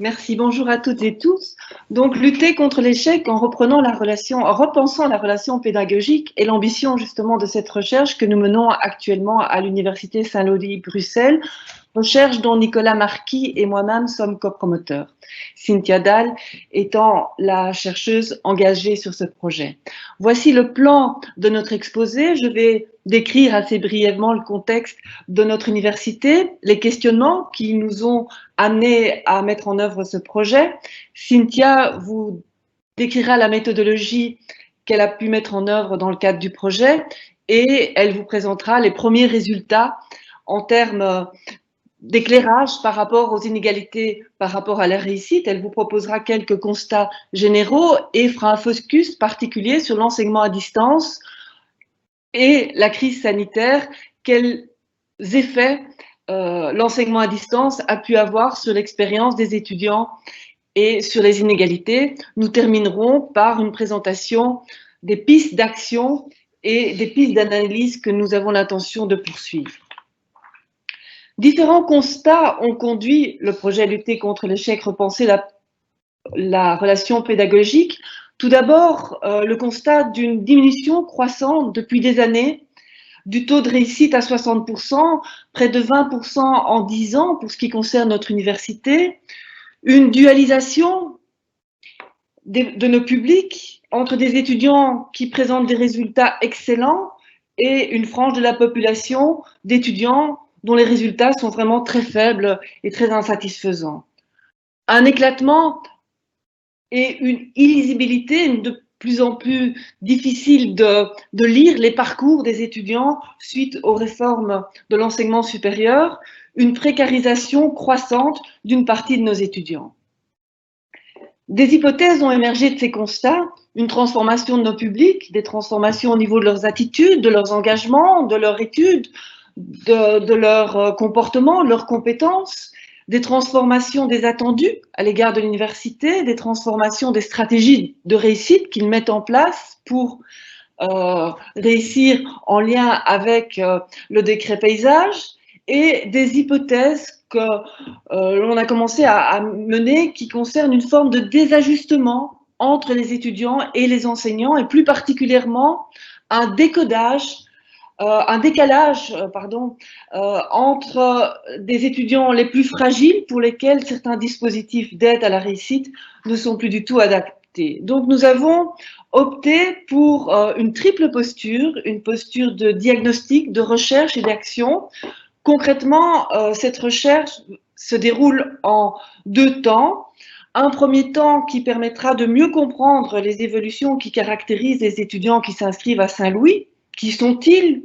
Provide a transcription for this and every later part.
Merci, bonjour à toutes et tous. Donc, lutter contre l'échec en repensant la relation pédagogique et l'ambition justement de cette recherche que nous menons actuellement à l'Université Saint-Lô-Bruxelles, recherche dont Nicolas Marquis et moi-même sommes copromoteurs, Cynthia Dahl étant la chercheuse engagée sur ce projet. Voici le plan de notre exposé. Je vais décrire assez brièvement le contexte de notre université, les questionnements qui nous ont amenés à mettre en œuvre ce projet. Cynthia vous décrira la méthodologie qu'elle a pu mettre en œuvre dans le cadre du projet et elle vous présentera les premiers résultats en termes d'éclairage par rapport aux inégalités, par rapport à la réussite. Elle vous proposera quelques constats généraux et fera un focus particulier sur l'enseignement à distance et la crise sanitaire, quels effets l'enseignement à distance a pu avoir sur l'expérience des étudiants et sur les inégalités. Nous terminerons par une présentation des pistes d'action et des pistes d'analyse que nous avons l'intention de poursuivre. Différents constats ont conduit le projet Lutter contre l'échec, repenser la relation pédagogique. Tout d'abord, le constat d'une diminution croissante depuis des années du taux de réussite à 60%, près de 20% en 10 ans pour ce qui concerne notre université, une dualisation de nos publics entre des étudiants qui présentent des résultats excellents et une frange de la population d'étudiants dont les résultats sont vraiment très faibles et très insatisfaisants. Un éclatement et une illisibilité de plus en plus difficile de lire les parcours des étudiants suite aux réformes de l'enseignement supérieur, une précarisation croissante d'une partie de nos étudiants. Des hypothèses ont émergé de ces constats, une transformation de nos publics, des transformations au niveau de leurs attitudes, de leurs engagements, de leurs études, de leur comportement, de leurs compétences, des transformations des attendus à l'égard de l'université, des transformations des stratégies de réussite qu'ils mettent en place pour réussir en lien avec le décret paysage et des hypothèses que l'on a commencé à mener qui concernent une forme de désajustement entre les étudiants et les enseignants et plus particulièrement un décalage entre des étudiants les plus fragiles pour lesquels certains dispositifs d'aide à la réussite ne sont plus du tout adaptés. Donc nous avons opté pour une triple posture, une posture de diagnostic, de recherche et d'action. Concrètement, cette recherche se déroule en 2 temps. Un premier temps qui permettra de mieux comprendre les évolutions qui caractérisent les étudiants qui s'inscrivent à Saint-Louis. Qui sont-ils?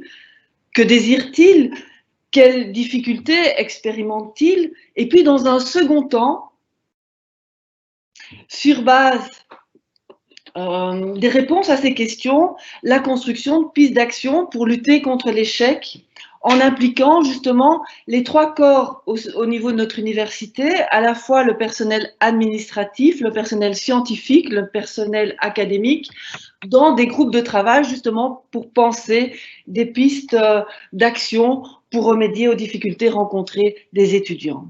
Que désirent-ils? Quelles difficultés expérimentent-ils? Et puis, dans un second temps, sur base des réponses à ces questions, la construction de pistes d'action pour lutter contre l'échec en impliquant justement les 3 corps au niveau de notre université, à la fois le personnel administratif, le personnel scientifique, le personnel académique, dans des groupes de travail justement pour penser des pistes d'action pour remédier aux difficultés rencontrées des étudiants.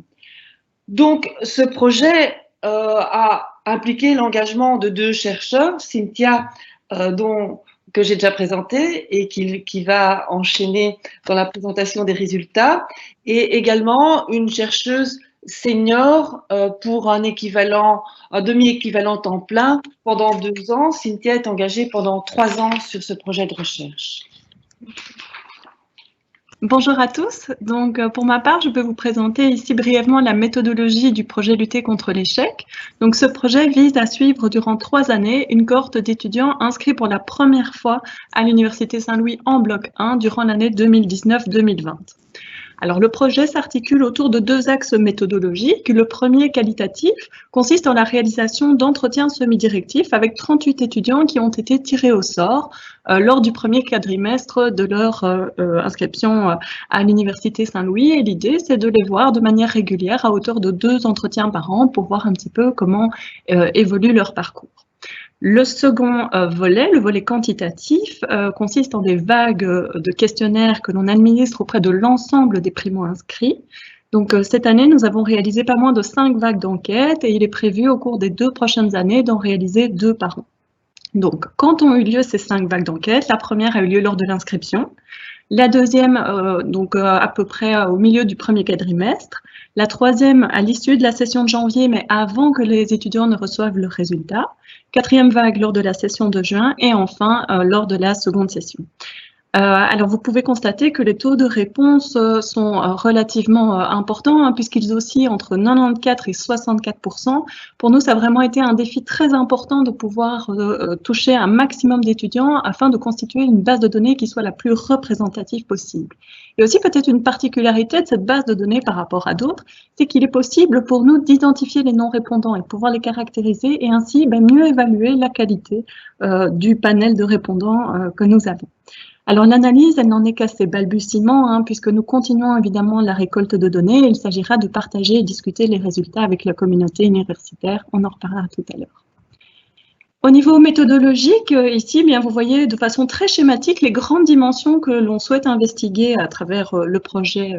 Donc ce projet a impliqué l'engagement de 2 chercheurs, Cynthia que j'ai déjà présenté et qui va enchaîner dans la présentation des résultats, et également une chercheuse senior pour un demi-équivalent temps plein pendant 2 ans. Cynthia est engagée pendant 3 ans sur ce projet de recherche. Bonjour à tous. Donc, pour ma part, je peux vous présenter ici brièvement la méthodologie du projet Lutter contre l'échec. Donc, ce projet vise à suivre durant 3 années une cohorte d'étudiants inscrits pour la première fois à l'Université Saint-Louis en bloc 1 durant l'année 2019-2020. Alors, le projet s'articule autour de 2 axes méthodologiques. Le premier, qualitatif, consiste en la réalisation d'entretiens semi-directifs avec 38 étudiants qui ont été tirés au sort lors du premier quadrimestre de leur inscription à l'Université Saint-Louis. Et l'idée, c'est de les voir de manière régulière à hauteur de 2 entretiens par an pour voir un petit peu comment évolue leur parcours. Le second volet, le volet quantitatif, consiste en des vagues de questionnaires que l'on administre auprès de l'ensemble des primo-inscrits. Donc, cette année, nous avons réalisé pas moins de 5 vagues d'enquêtes et il est prévu au cours des 2 prochaines années d'en réaliser 2 par an. Donc, quand ont eu lieu ces 5 vagues d'enquêtes, la première a eu lieu lors de l'inscription, la deuxième, à peu près au milieu du premier quadrimestre, la troisième à l'issue de la session de janvier, mais avant que les étudiants ne reçoivent leurs résultats, quatrième vague lors de la session de juin et enfin lors de la seconde session. Alors, vous pouvez constater que les taux de réponse sont relativement importants, hein, puisqu'ils oscillent entre 94 et 64%. Pour nous, ça a vraiment été un défi très important de pouvoir toucher un maximum d'étudiants afin de constituer une base de données qui soit la plus représentative possible. Et aussi, peut-être une particularité de cette base de données par rapport à d'autres, c'est qu'il est possible pour nous d'identifier les non-répondants et de pouvoir les caractériser et ainsi mieux évaluer la qualité du panel de répondants que nous avons. Alors l'analyse, elle n'en est qu'à ses balbutiements, hein, puisque nous continuons évidemment la récolte de données. Il s'agira de partager et discuter les résultats avec la communauté universitaire. On en reparlera tout à l'heure. Au niveau méthodologique, ici, bien, vous voyez de façon très schématique les grandes dimensions que l'on souhaite investiguer à travers le projet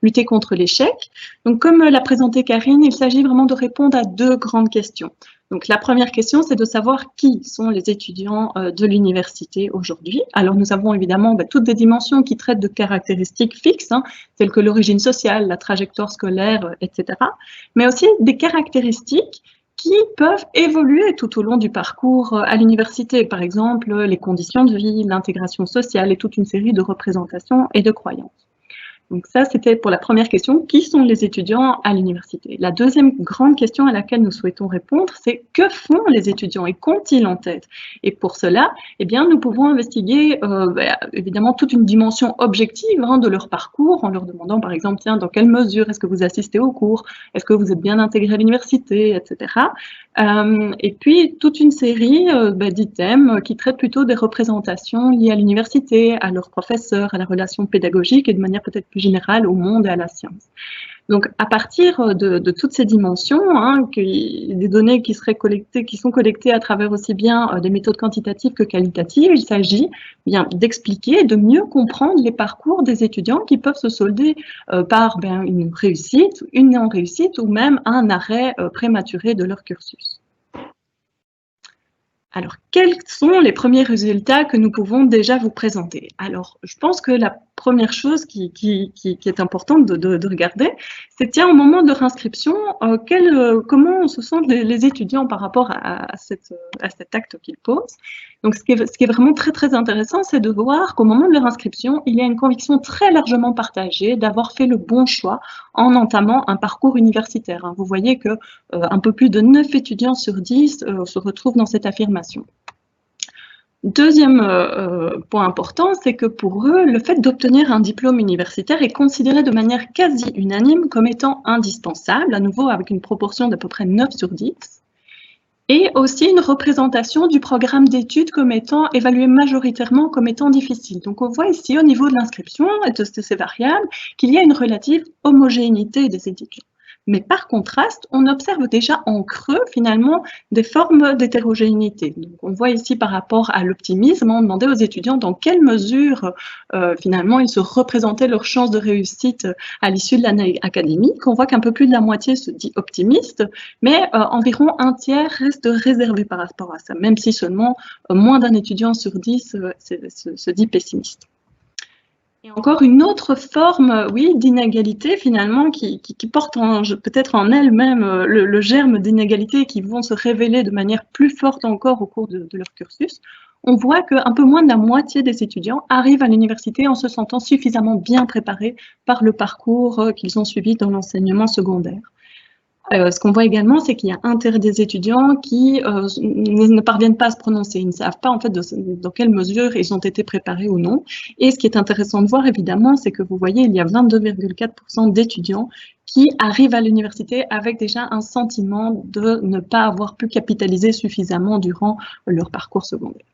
Lutter contre l'échec. Donc, comme l'a présenté Karine, il s'agit vraiment de répondre à 2 grandes questions. Donc, la première question, c'est de savoir qui sont les étudiants de l'université aujourd'hui. Alors, nous avons évidemment toutes des dimensions qui traitent de caractéristiques fixes, hein, telles que l'origine sociale, la trajectoire scolaire, etc. Mais aussi des caractéristiques qui peuvent évoluer tout au long du parcours à l'université. Par exemple, les conditions de vie, l'intégration sociale et toute une série de représentations et de croyances. Donc ça, c'était pour la première question, qui sont les étudiants à l'université? La deuxième grande question à laquelle nous souhaitons répondre, c'est que font les étudiants et qu'ont-ils en tête? Et pour cela, eh bien, nous pouvons investiguer évidemment toute une dimension objective de leur parcours en leur demandant par exemple, tiens, dans quelle mesure est-ce que vous assistez aux cours? Est-ce que vous êtes bien intégré à l'université, etc. Et puis toute une série d'items qui traitent plutôt des représentations liées à l'université, à leurs professeurs, à la relation pédagogique et de manière peut-être plus générale au monde et à la science. Donc, à partir de toutes ces dimensions, des données qui sont collectées à travers aussi bien des méthodes quantitatives que qualitatives, il s'agit bien d'expliquer, de mieux comprendre les parcours des étudiants qui peuvent se solder par une réussite, une non-réussite ou même un arrêt prématuré de leur cursus. Alors, quels sont les premiers résultats que nous pouvons déjà vous présenter? Alors, je pense que la première chose qui est importante de regarder, c'est tiens, au moment de leur inscription, comment se sentent les étudiants par rapport à cet acte qu'ils posent. Donc, ce qui est vraiment très, très intéressant, c'est de voir qu'au moment de leur inscription, il y a une conviction très largement partagée d'avoir fait le bon choix en entamant un parcours universitaire. Vous voyez que un peu plus de 9 étudiants sur 10 se retrouvent dans cette affirmation. Deuxième point important, c'est que pour eux, le fait d'obtenir un diplôme universitaire est considéré de manière quasi unanime comme étant indispensable, à nouveau avec une proportion d'à peu près 9 sur 10, et aussi une représentation du programme d'études comme étant évalué majoritairement comme étant difficile. Donc on voit ici au niveau de l'inscription et de ces variables qu'il y a une relative homogénéité des étudiants. Mais par contraste, on observe déjà en creux, finalement, des formes d'hétérogénéité. Donc, on voit ici par rapport à l'optimisme, on demandait aux étudiants dans quelle mesure, finalement, ils se représentaient leurs chances de réussite à l'issue de l'année académique. On voit qu'un peu plus de la moitié se dit optimiste, mais environ un tiers reste réservé par rapport à ça, même si seulement moins d'un étudiant sur 10 se dit pessimiste. Et encore une autre forme, oui, d'inégalité finalement qui porte peut-être en elle-même le germe d'inégalité qui vont se révéler de manière plus forte encore au cours de leur cursus. On voit qu'un peu moins de la moitié des étudiants arrivent à l'université en se sentant suffisamment bien préparés par le parcours qu'ils ont suivi dans l'enseignement secondaire. Ce qu'on voit également, c'est qu'il y a un tiers des étudiants qui ne parviennent pas à se prononcer. Ils ne savent pas en fait dans quelle mesure ils ont été préparés ou non. Et ce qui est intéressant de voir, évidemment, c'est que vous voyez, il y a 22,4% d'étudiants qui arrivent à l'université avec déjà un sentiment de ne pas avoir pu capitaliser suffisamment durant leur parcours secondaire.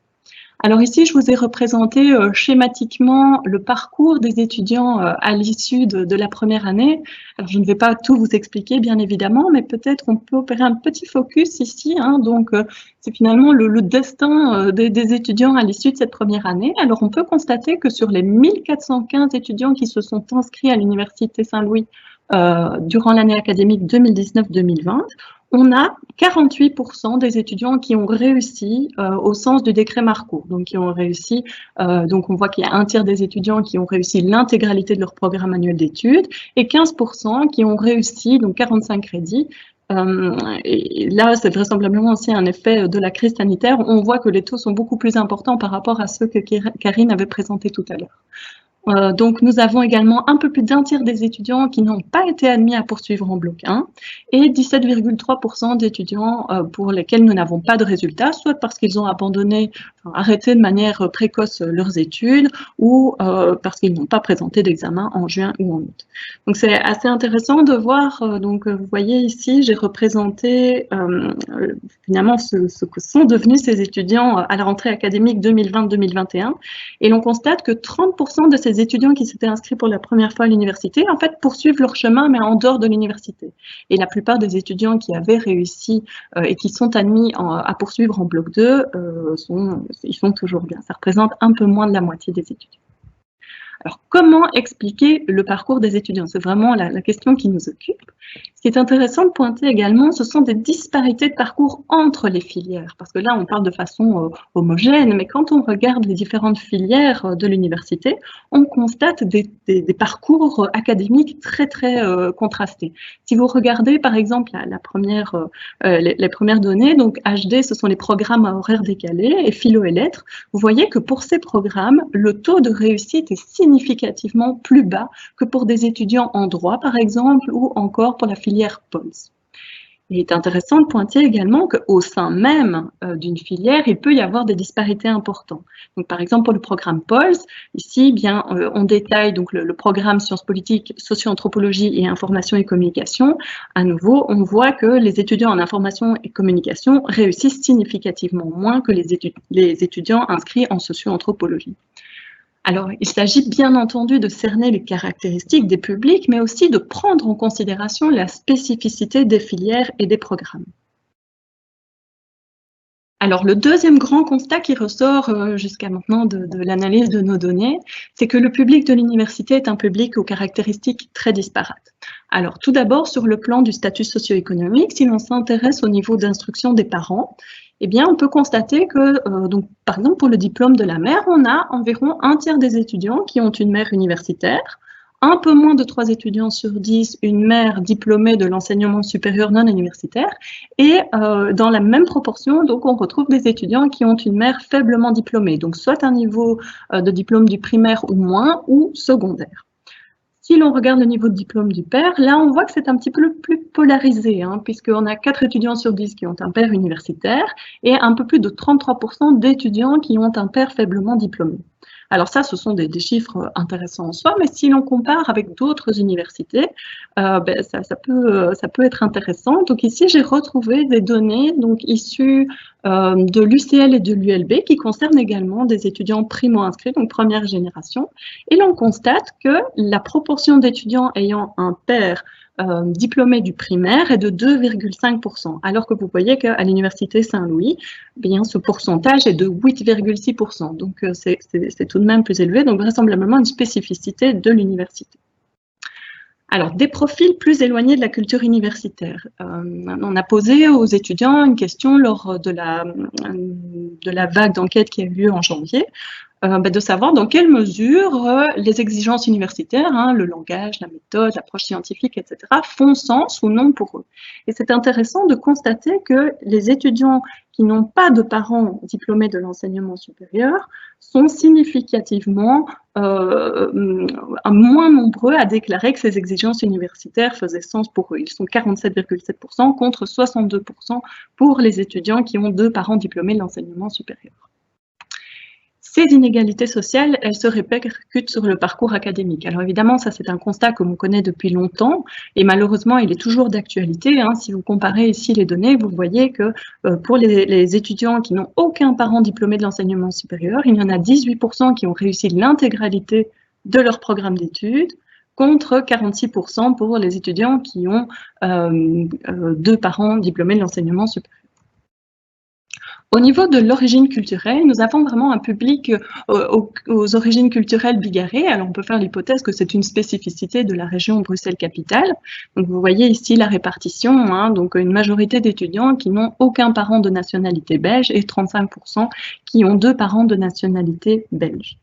Alors ici, je vous ai représenté schématiquement le parcours des étudiants à l'issue de la première année. Alors, je ne vais pas tout vous expliquer, bien évidemment, mais peut-être on peut opérer un petit focus ici. Donc, c'est finalement le destin des étudiants à l'issue de cette première année. Alors, on peut constater que sur les 1415 étudiants qui se sont inscrits à l'Université Saint-Louis durant l'année académique 2019-2020, on a 48% des étudiants qui ont réussi au sens du décret Marco. Donc, qui ont réussi, donc on voit qu'il y a un tiers des étudiants qui ont réussi l'intégralité de leur programme annuel d'études et 15% qui ont réussi, donc 45 crédits. Et là, c'est vraisemblablement aussi un effet de la crise sanitaire. On voit que les taux sont beaucoup plus importants par rapport à ceux que Karine avait présentés tout à l'heure. Donc, nous avons également un peu plus d'un tiers des étudiants qui n'ont pas été admis à poursuivre en bloc 1 et 17,3% d'étudiants pour lesquels nous n'avons pas de résultats, soit parce qu'ils ont abandonné, arrêté de manière précoce leurs études ou parce qu'ils n'ont pas présenté d'examen en juin ou en août. Donc, c'est assez intéressant de voir, donc vous voyez ici, j'ai représenté finalement ce que sont devenus ces étudiants à la rentrée académique 2020-2021 et l'on constate que 30% de ces étudiants qui s'étaient inscrits pour la première fois à l'université, en fait, poursuivent leur chemin, mais en dehors de l'université. Et la plupart des étudiants qui avaient réussi et qui sont admis à poursuivre en bloc 2, ils sont toujours bien. Ça représente un peu moins de la moitié des étudiants. Alors, comment expliquer le parcours des étudiants? C'est vraiment la question qui nous occupe. Ce qui est intéressant de pointer également, ce sont des disparités de parcours entre les filières, parce que là, on parle de façon homogène, mais quand on regarde les différentes filières de l'université, on constate des parcours académiques très, très contrastés. Si vous regardez, par exemple, les premières données, donc HD, ce sont les programmes à horaires décalés, et philo et lettres, vous voyez que pour ces programmes, le taux de réussite est significativement plus bas que pour des étudiants en droit, par exemple, ou encore pour la filière POLS. Il est intéressant de pointer également qu'au sein même d'une filière, il peut y avoir des disparités importantes. Donc, par exemple, pour le programme POLS, ici, bien, on détaille donc le programme sciences politiques, socio-anthropologie et information et communication. À nouveau, on voit que les étudiants en information et communication réussissent significativement moins que les étudiants inscrits en socio-anthropologie. Alors, il s'agit bien entendu de cerner les caractéristiques des publics, mais aussi de prendre en considération la spécificité des filières et des programmes. Alors, le deuxième grand constat qui ressort jusqu'à maintenant de l'analyse de nos données, c'est que le public de l'université est un public aux caractéristiques très disparates. Alors, tout d'abord, sur le plan du statut socio-économique, si l'on s'intéresse au niveau d'instruction des parents, eh bien, on peut constater que, donc, par exemple, pour le diplôme de la mère, on a environ un tiers des étudiants qui ont une mère universitaire, un peu moins de 3 étudiants sur 10, une mère diplômée de l'enseignement supérieur non universitaire, et dans la même proportion, donc, on retrouve des étudiants qui ont une mère faiblement diplômée, donc soit un niveau de diplôme du primaire ou moins, ou secondaire. Si l'on regarde le niveau de diplôme du père, là, on voit que c'est un petit peu plus polarisé, puisqu'on a 4 étudiants sur 10 qui ont un père universitaire et un peu plus de 33% d'étudiants qui ont un père faiblement diplômé. Alors ça, ce sont des chiffres intéressants en soi, mais si l'on compare avec d'autres universités, ça peut être intéressant. Donc ici, j'ai retrouvé des données issues de l'UCL et de l'ULB qui concernent également des étudiants primo-inscrits, donc première génération. Et l'on constate que la proportion d'étudiants ayant un père diplômés du primaire est de 2,5%, alors que vous voyez qu'à l'Université Saint-Louis, bien, ce pourcentage est de 8,6%. Donc, c'est tout de même plus élevé, donc vraisemblablement une spécificité de l'université. Alors, des profils plus éloignés de la culture universitaire. On a posé aux étudiants une question lors de la vague d'enquête qui a eu lieu en janvier, de savoir dans quelle mesure les exigences universitaires, le langage, la méthode, l'approche scientifique, etc., font sens ou non pour eux. Et c'est intéressant de constater que les étudiants qui n'ont pas de parents diplômés de l'enseignement supérieur sont significativement moins nombreux à déclarer que ces exigences universitaires faisaient sens pour eux. Ils sont 47,7% contre 62% pour les étudiants qui ont 2 parents diplômés de l'enseignement supérieur. Ces inégalités sociales, elles se répercutent sur le parcours académique. Alors évidemment, ça c'est un constat que l'on connaît depuis longtemps et malheureusement, il est toujours d'actualité. Si vous comparez ici les données, vous voyez que pour les étudiants qui n'ont aucun parent diplômé de l'enseignement supérieur, il y en a 18% qui ont réussi l'intégralité de leur programme d'études, contre 46% pour les étudiants qui ont 2 parents diplômés de l'enseignement supérieur. Au niveau de l'origine culturelle, nous avons vraiment un public aux origines culturelles bigarrées. Alors, on peut faire l'hypothèse que c'est une spécificité de la région Bruxelles-Capitale. Donc, vous voyez ici la répartition, hein, donc une majorité d'étudiants qui n'ont aucun parent de nationalité belge et 35% qui ont 2 parents de nationalité belge.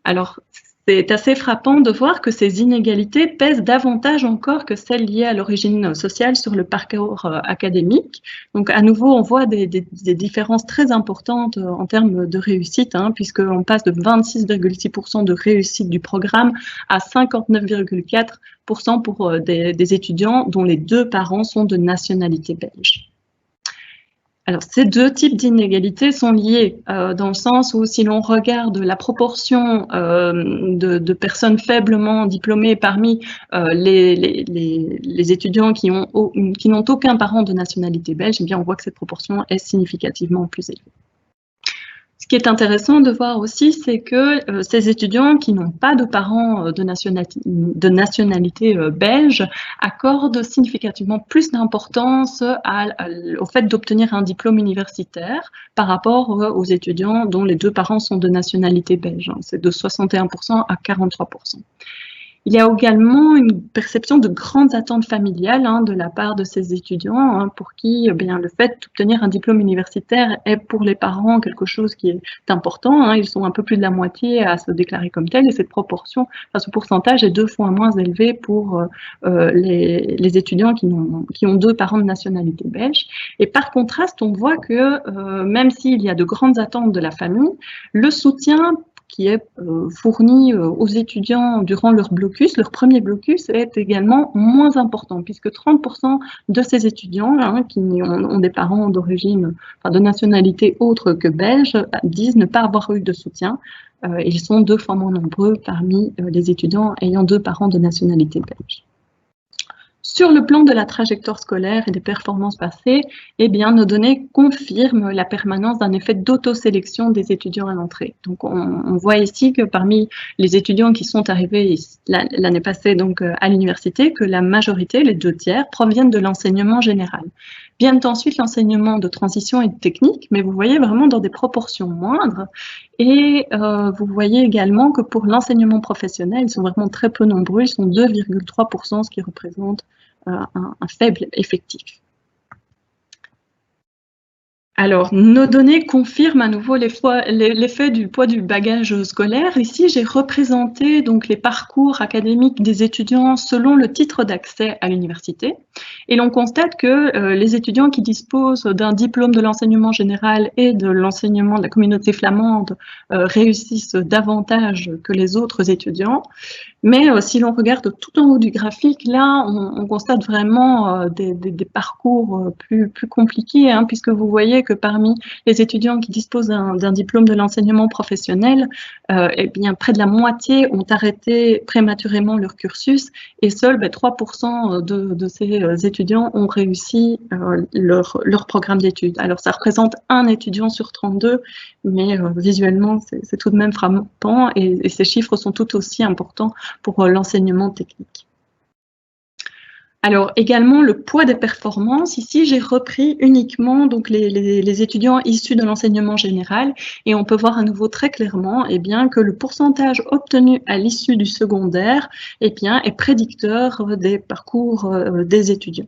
Alors, c'est assez frappant de voir que ces inégalités pèsent davantage encore que celles liées à l'origine sociale sur le parcours académique. Donc, à nouveau, on voit des différences très importantes en termes de réussite, hein, puisqu'on passe de 26,6% de réussite du programme à 59,4% pour des étudiants dont les 2 parents sont de nationalité belge. Alors, ces 2 types d'inégalités sont liés dans le sens où si l'on regarde la proportion de personnes faiblement diplômées parmi les étudiants qui n'ont aucun parent de nationalité belge, eh bien, on voit que cette proportion est significativement plus élevée. Ce qui est intéressant de voir aussi, c'est que ces étudiants qui n'ont pas de parents de nationalité belge accordent significativement plus d'importance au fait d'obtenir un diplôme universitaire par rapport aux étudiants dont les 2 parents sont de nationalité belge. C'est de 61% à 43%. Il y a également une perception de grandes attentes familiales de la part de ces étudiants pour qui le fait d'obtenir un diplôme universitaire est pour les parents quelque chose qui est important. Ils sont un peu plus de la moitié à se déclarer comme tel et cette proportion, ce pourcentage est 2 fois moins élevé pour les étudiants qui ont 2 parents de nationalité belge. Et par contraste, on voit que même s'il y a de grandes attentes de la famille, le soutien qui est fourni aux étudiants durant leur premier blocus, est également moins important, puisque 30% de ces étudiants qui ont des parents d'origine, de nationalité autre que belge, disent ne pas avoir eu de soutien. Ils sont 2 fois moins nombreux parmi les étudiants ayant 2 parents de nationalité belge. Sur le plan de la trajectoire scolaire et des performances passées, nos données confirment la permanence d'un effet d'autosélection des étudiants à l'entrée. Donc, on voit ici que parmi les étudiants qui sont arrivés l'année passée donc à l'université, que la majorité, les 2/3, proviennent de l'enseignement général. Viennent ensuite l'enseignement de transition et de technique, mais vous voyez vraiment dans des proportions moindres. Et vous voyez également que pour l'enseignement professionnel, ils sont vraiment très peu nombreux, ils sont 2,3%, ce qui représente un faible effectif. Alors, nos données confirment à nouveau l'effet du poids du bagage scolaire. Ici, j'ai représenté donc les parcours académiques des étudiants selon le titre d'accès à l'université. Et l'on constate que les étudiants qui disposent d'un diplôme de l'enseignement général et de l'enseignement de la communauté flamande réussissent davantage que les autres étudiants. Mais si l'on regarde tout en haut du graphique, là, on constate vraiment des parcours plus compliqués, puisque vous voyez que parmi les étudiants qui disposent d'un diplôme de l'enseignement professionnel, près de la moitié ont arrêté prématurément leur cursus et seuls 3% de ces étudiants ont réussi leur programme d'études. Alors, ça représente un étudiant sur 32, mais visuellement, c'est tout de même frappant et ces chiffres sont tout aussi importants pour l'enseignement technique. Alors également le poids des performances. Ici, j'ai repris uniquement donc les étudiants issus de l'enseignement général et on peut voir à nouveau très clairement que le pourcentage obtenu à l'issue du secondaire est prédicteur des parcours des étudiants.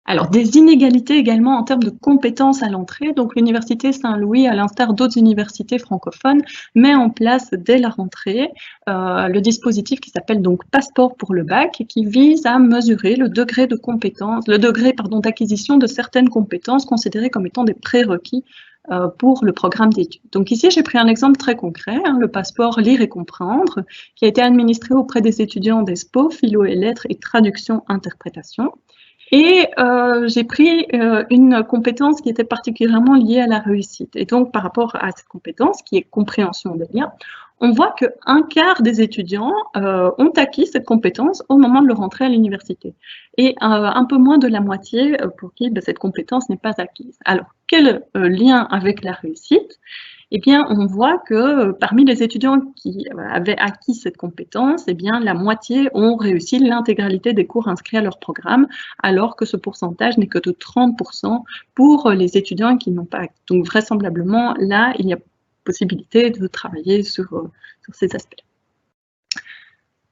Alors, des inégalités également en termes de compétences à l'entrée. Donc, l'Université Saint-Louis, à l'instar d'autres universités francophones, met en place dès la rentrée le dispositif qui s'appelle donc Passeport pour le bac et qui vise à mesurer le degré de compétence, d'acquisition de certaines compétences considérées comme étant des prérequis pour le programme d'études. Donc ici, j'ai pris un exemple très concret, le passeport Lire et Comprendre, qui a été administré auprès des étudiants d'ESPO, Philo et Lettres et Traduction-Interprétation. Et j'ai pris une compétence qui était particulièrement liée à la réussite. Et donc, par rapport à cette compétence, qui est compréhension des liens, on voit qu'un quart des étudiants ont acquis cette compétence au moment de leur entrée à l'université. Et un peu moins de la moitié pour qui cette compétence n'est pas acquise. Alors, quel lien avec la réussite ? eh bien, on voit que parmi les étudiants qui avaient acquis cette compétence, eh bien, la moitié ont réussi l'intégralité des cours inscrits à leur programme, alors que ce pourcentage n'est que de 30% pour les étudiants qui n'ont pas. Donc, vraisemblablement, là, il y a possibilité de travailler sur ces aspects.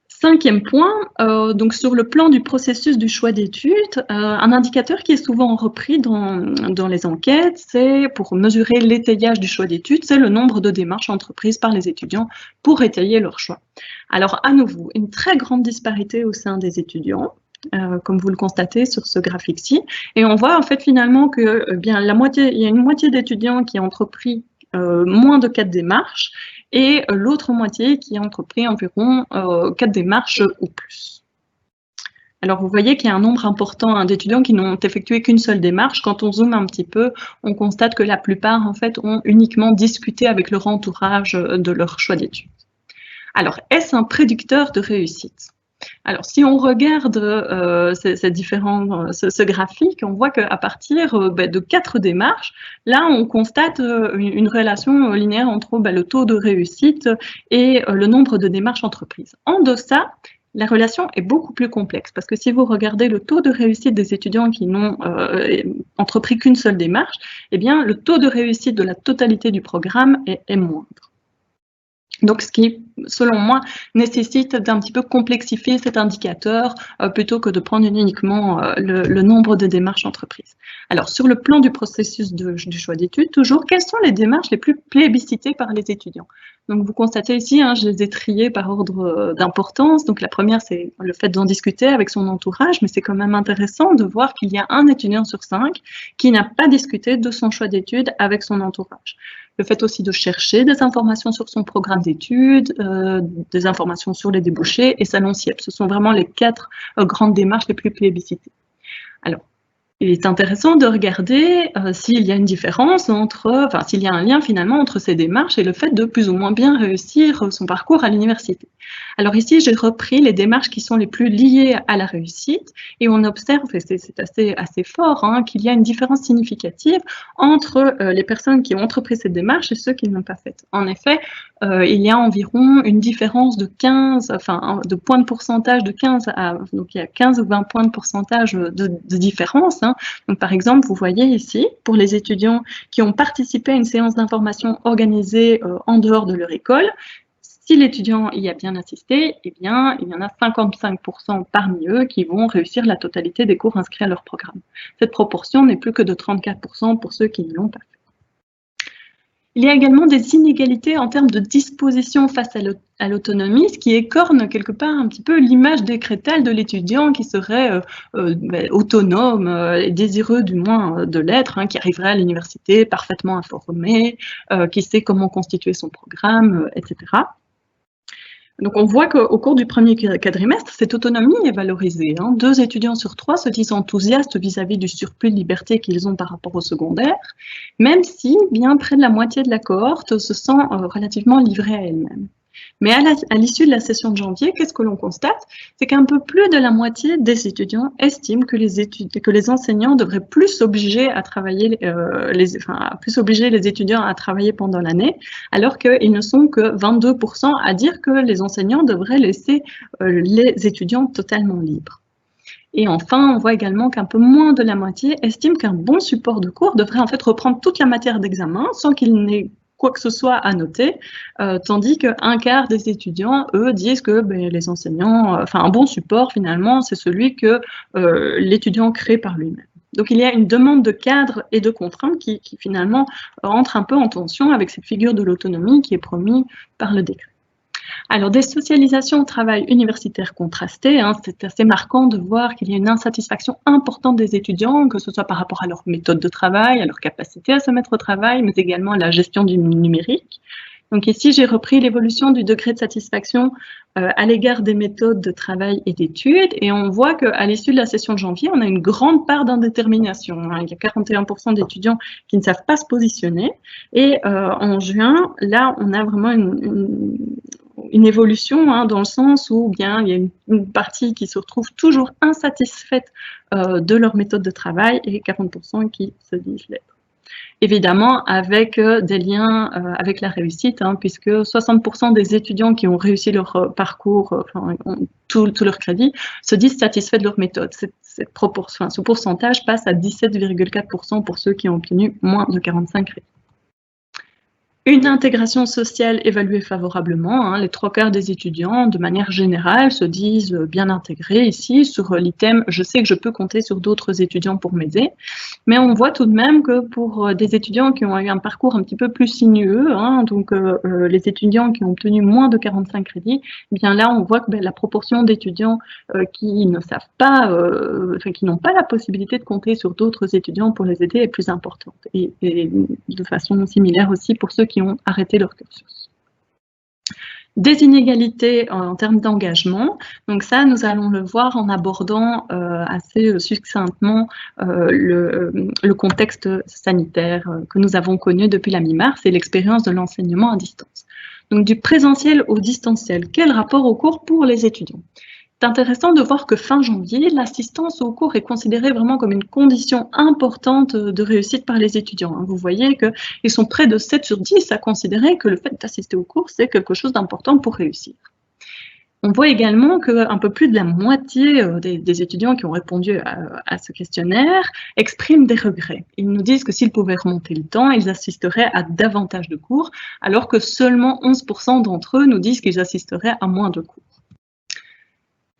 Cinquième point, donc sur le plan du processus du choix d'études, un indicateur qui est souvent repris dans les enquêtes, c'est pour mesurer l'étayage du choix d'études, c'est le nombre de démarches entreprises par les étudiants pour étayer leur choix. Alors à nouveau, une très grande disparité au sein des étudiants, comme vous le constatez sur ce graphique-ci, et on voit en fait finalement que il y a une moitié d'étudiants qui ont entrepris moins de 4 démarches, et l'autre moitié qui a entrepris environ 4 démarches ou plus. Alors vous voyez qu'il y a un nombre important d'étudiants qui n'ont effectué qu'une seule démarche. Quand on zoome un petit peu, on constate que la plupart en fait ont uniquement discuté avec leur entourage de leur choix d'études. Alors, est-ce un prédicteur de réussite ? Alors, si on regarde ce graphique, on voit qu'à partir de 4 démarches, là, on constate une relation linéaire entre le taux de réussite et le nombre de démarches entreprises. En deçà, la relation est beaucoup plus complexe parce que si vous regardez le taux de réussite des étudiants qui n'ont entrepris qu'une seule démarche, eh bien, le taux de réussite de la totalité du programme est moindre. Donc, ce qui, selon moi, nécessite d'un petit peu complexifier cet indicateur plutôt que de prendre uniquement le nombre de démarches entreprises. Alors, sur le plan du processus du choix d'études, toujours, quelles sont les démarches les plus plébiscitées par les étudiants? Donc, vous constatez ici, je les ai triées par ordre d'importance. Donc, la première, c'est le fait d'en discuter avec son entourage, mais c'est quand même intéressant de voir qu'il y a un étudiant sur 5 qui n'a pas discuté de son choix d'études avec son entourage. Le fait aussi de chercher des informations sur son programme d'études, des informations sur les débouchés et sa non-SIEP. Ce sont vraiment les 4 grandes démarches les plus plébiscitées. Alors, il est intéressant de regarder s'il y a une différence s'il y a un lien finalement entre ces démarches et le fait de plus ou moins bien réussir son parcours à l'université. Alors ici, j'ai repris les démarches qui sont les plus liées à la réussite et on observe, et c'est assez fort, qu'il y a une différence significative entre les personnes qui ont entrepris cette démarche et ceux qui ne l'ont pas faite. En effet, il y a environ une différence de 15, de points de pourcentage de 15 à, donc il y a 15 ou 20 points de pourcentage de différence. Donc par exemple, vous voyez ici, pour les étudiants qui ont participé à une séance d'information organisée en dehors de leur école, si l'étudiant y a bien assisté, eh bien, il y en a 55% parmi eux qui vont réussir la totalité des cours inscrits à leur programme. Cette proportion n'est plus que de 34% pour ceux qui ne l'ont pas fait. Il y a également des inégalités en termes de disposition face à l'autonomie, ce qui écorne quelque part un petit peu l'image décrétale de l'étudiant qui serait autonome et désireux du moins de l'être, qui arriverait à l'université parfaitement informé, qui sait comment constituer son programme, etc. Donc, on voit qu'au cours du premier quadrimestre, cette autonomie est valorisée. 2 étudiants sur 3 se disent enthousiastes vis-à-vis du surplus de liberté qu'ils ont par rapport au secondaire, même si bien près de la moitié de la cohorte se sent relativement livrée à elle-même. Mais à l'issue de la session de janvier, qu'est-ce que l'on constate? C'est qu'un peu plus de la moitié des étudiants estiment que les enseignants devraient plus obliger à travailler, plus obliger les étudiants à travailler pendant l'année, alors qu'ils ne sont que 22% à dire que les enseignants devraient laisser les étudiants totalement libres. Et enfin, on voit également qu'un peu moins de la moitié estime qu'un bon support de cours devrait en fait reprendre toute la matière d'examen sans qu'il n'ait quoi que ce soit à noter, tandis qu'un quart des étudiants, eux, disent que les enseignants, un bon support, finalement, c'est celui que l'étudiant crée par lui-même. Donc, il y a une demande de cadre et de contraintes qui finalement, entre un peu en tension avec cette figure de l'autonomie qui est promise par le décret. Alors, des socialisations au travail universitaire contrastées, c'est assez marquant de voir qu'il y a une insatisfaction importante des étudiants, que ce soit par rapport à leur méthode de travail, à leur capacité à se mettre au travail, mais également à la gestion du numérique. Donc ici, j'ai repris l'évolution du degré de satisfaction à l'égard des méthodes de travail et d'études, et on voit qu'à l'issue de la session de janvier, on a une grande part d'indétermination. Il y a 41% d'étudiants qui ne savent pas se positionner, et en juin, là, on a vraiment une évolution dans le sens où bien il y a une partie qui se retrouve toujours insatisfaite de leur méthode de travail et 40% qui se disent l'être. Évidemment, avec des liens avec la réussite, hein, puisque 60% des étudiants qui ont réussi leur parcours, enfin, tout leur crédit, se disent satisfaits de leur méthode. Cette proportion, ce pourcentage passe à 17,4% pour ceux qui ont obtenu moins de 45 crédits. Une intégration sociale évaluée favorablement, hein, les 3/4 des étudiants, de manière générale, se disent bien intégrés ici sur l'item « Je sais que je peux compter sur d'autres étudiants pour m'aider ». Mais on voit tout de même que pour des étudiants qui ont eu un parcours un petit peu plus sinueux, hein, donc les étudiants qui ont obtenu moins de 45 crédits, eh bien là on voit que la proportion d'étudiants qui ne savent pas, qui n'ont pas la possibilité de compter sur d'autres étudiants pour les aider est plus importante. Et de façon similaire aussi pour ceux qui ont arrêté leur cursus. Des inégalités en termes d'engagement. Donc ça, nous allons le voir en abordant assez succinctement le contexte sanitaire que nous avons connu depuis la mi-mars et l'expérience de l'enseignement à distance. Donc du présentiel au distanciel, quel rapport au cours pour les étudiants ? C'est intéressant de voir que fin janvier, l'assistance au cours est considérée vraiment comme une condition importante de réussite par les étudiants. Vous voyez qu'ils sont près de 7 sur 10 à considérer que le fait d'assister au cours, c'est quelque chose d'important pour réussir. On voit également qu'un peu plus de la moitié des étudiants qui ont répondu à ce questionnaire expriment des regrets. Ils nous disent que s'ils pouvaient remonter le temps, ils assisteraient à davantage de cours, alors que seulement 11% d'entre eux nous disent qu'ils assisteraient à moins de cours.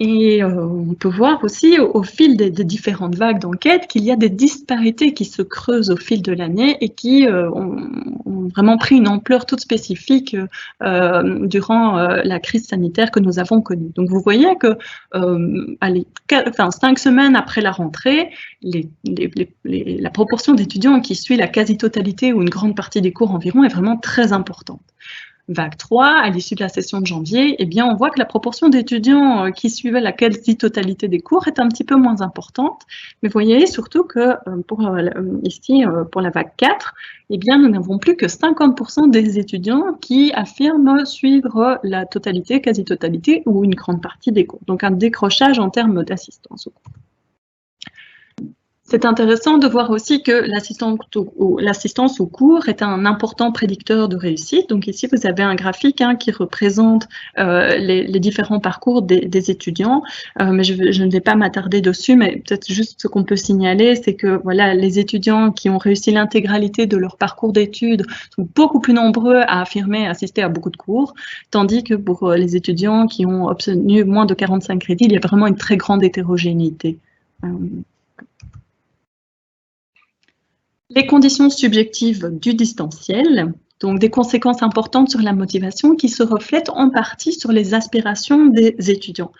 Et on peut voir aussi au fil des différentes vagues d'enquête qu'il y a des disparités qui se creusent au fil de l'année et qui ont vraiment pris une ampleur toute spécifique durant la crise sanitaire que nous avons connue. Donc vous voyez que 5 semaines après la rentrée, la proportion d'étudiants qui suit la quasi-totalité ou une grande partie des cours environ est vraiment très importante. Vague 3, à l'issue de la session de janvier, eh bien, on voit que la proportion d'étudiants qui suivaient la quasi-totalité des cours est un petit peu moins importante. Mais vous voyez surtout que ici, pour la vague 4, eh bien, nous n'avons plus que 50% des étudiants qui affirment suivre la totalité, quasi-totalité ou une grande partie des cours. Donc, un décrochage en termes d'assistance au cours. C'est intéressant de voir aussi que l'assistance au cours est un important prédicteur de réussite. Donc ici, vous avez un graphique qui représente les différents parcours des étudiants, mais je ne vais pas m'attarder dessus, mais peut-être juste ce qu'on peut signaler, c'est que voilà, les étudiants qui ont réussi l'intégralité de leur parcours d'études sont beaucoup plus nombreux à affirmer assister à beaucoup de cours, tandis que pour les étudiants qui ont obtenu moins de 45 crédits, il y a vraiment une très grande hétérogénéité. Les conditions subjectives du distanciel, donc des conséquences importantes sur la motivation qui se reflètent en partie sur les aspirations des étudiants.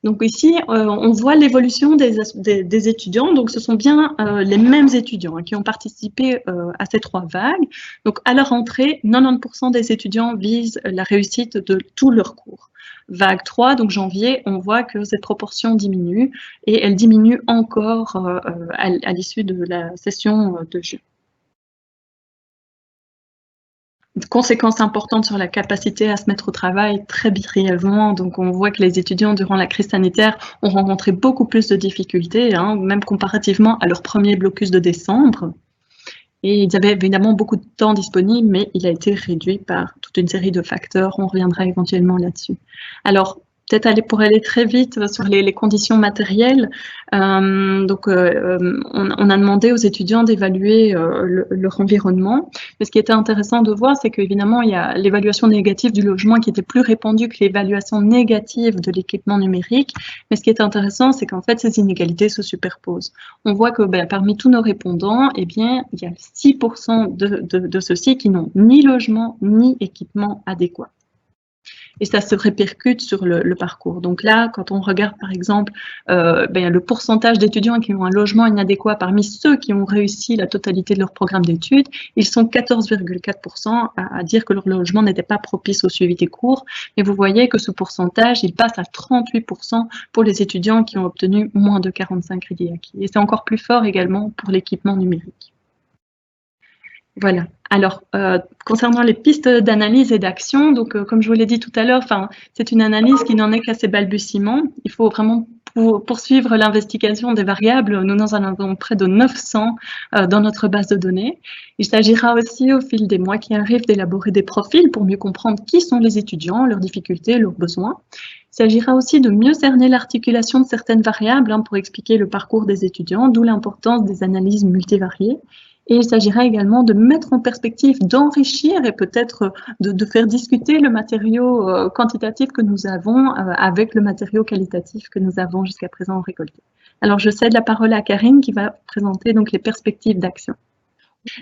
Donc ici, on voit l'évolution des étudiants. Donc ce sont bien les mêmes étudiants qui ont participé à ces 3 vagues. Donc à leur entrée, 90% des étudiants visent la réussite de tous leurs cours. Vague 3, donc janvier, on voit que cette proportion diminue et elle diminue encore à l'issue de la session de juin. Conséquences importantes sur la capacité à se mettre au travail, très brièvement. Donc, on voit que les étudiants, durant la crise sanitaire, ont rencontré beaucoup plus de difficultés, même comparativement à leur premier blocus de décembre. Et ils avaient évidemment beaucoup de temps disponible, mais il a été réduit par toute une série de facteurs. On reviendra éventuellement là-dessus. Alors, peut-être pour aller très vite sur les conditions matérielles. On a demandé aux étudiants d'évaluer leur environnement. Mais ce qui était intéressant de voir, c'est qu'évidemment, il y a l'évaluation négative du logement qui était plus répandue que l'évaluation négative de l'équipement numérique. Mais ce qui est intéressant, c'est qu'en fait, ces inégalités se superposent. On voit que parmi tous nos répondants, eh bien, il y a 6% de ceux-ci qui n'ont ni logement ni équipement adéquat. Et ça se répercute sur le parcours. Donc là, quand on regarde par exemple le pourcentage d'étudiants qui ont un logement inadéquat parmi ceux qui ont réussi la totalité de leur programme d'études, ils sont 14,4% à dire que leur logement n'était pas propice au suivi des cours. Et vous voyez que ce pourcentage, il passe à 38% pour les étudiants qui ont obtenu moins de 45 crédits acquis. Et c'est encore plus fort également pour l'équipement numérique. Voilà. Alors, concernant les pistes d'analyse et d'action, donc comme je vous l'ai dit tout à l'heure, c'est une analyse qui n'en est qu'à ses balbutiements. Il faut vraiment pour poursuivre l'investigation des variables, nous en avons près de 900 dans notre base de données. Il s'agira aussi, au fil des mois qui arrivent, d'élaborer des profils pour mieux comprendre qui sont les étudiants, leurs difficultés, leurs besoins. Il s'agira aussi de mieux cerner l'articulation de certaines variables pour expliquer le parcours des étudiants, d'où l'importance des analyses multivariées. Et il s'agira également de mettre en perspective, d'enrichir et peut-être de faire discuter le matériau quantitatif que nous avons avec le matériau qualitatif que nous avons jusqu'à présent récolté. Alors, je cède la parole à Karine qui va présenter donc les perspectives d'action.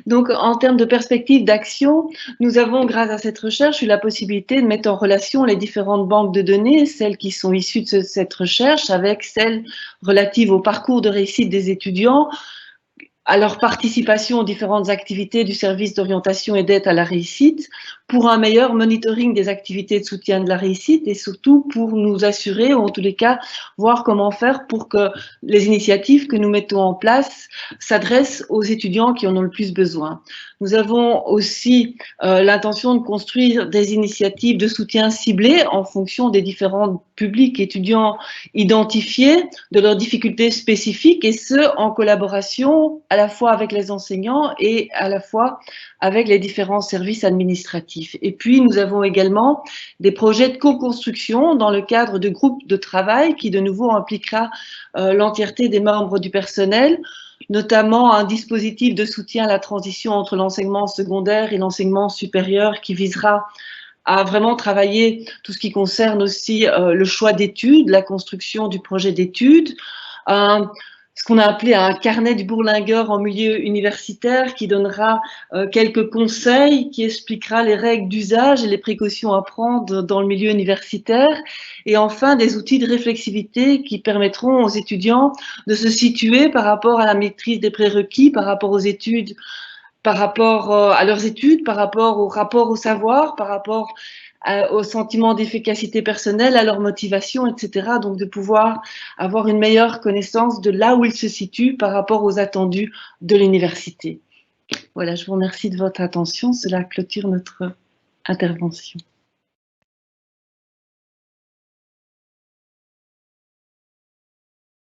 Donc, en termes de perspectives d'action, nous avons, grâce à cette recherche, eu la possibilité de mettre en relation les différentes banques de données, celles qui sont issues de cette recherche, avec celles relatives au parcours de réussite des étudiants, à leur participation aux différentes activités du service d'orientation et d'aide à la réussite, pour un meilleur monitoring des activités de soutien de la réussite et surtout pour nous assurer, ou en tous les cas, voir comment faire pour que les initiatives que nous mettons en place s'adressent aux étudiants qui en ont le plus besoin. Nous avons aussi l'intention de construire des initiatives de soutien ciblées en fonction des différents publics étudiants identifiés, de leurs difficultés spécifiques, et ce, en collaboration à la fois avec les enseignants et à la fois avec les différents services administratifs. Et puis, nous avons également des projets de co-construction dans le cadre de groupes de travail qui, de nouveau, impliquera l'entièreté des membres du personnel, notamment un dispositif de soutien à la transition entre l'enseignement secondaire et l'enseignement supérieur qui visera à vraiment travailler tout ce qui concerne aussi le choix d'études, la construction du projet d'études, ce qu'on a appelé un carnet du bourlingueur en milieu universitaire qui donnera quelques conseils, qui expliquera les règles d'usage et les précautions à prendre dans le milieu universitaire, et enfin des outils de réflexivité qui permettront aux étudiants de se situer par rapport à la maîtrise des prérequis, par rapport aux études, par rapport à leurs études, par rapport au savoir, par rapport au sentiment d'efficacité personnelle, à leur motivation, etc. Donc de pouvoir avoir une meilleure connaissance de là où ils se situent par rapport aux attendus de l'université. Voilà, je vous remercie de votre attention. Cela clôture notre intervention.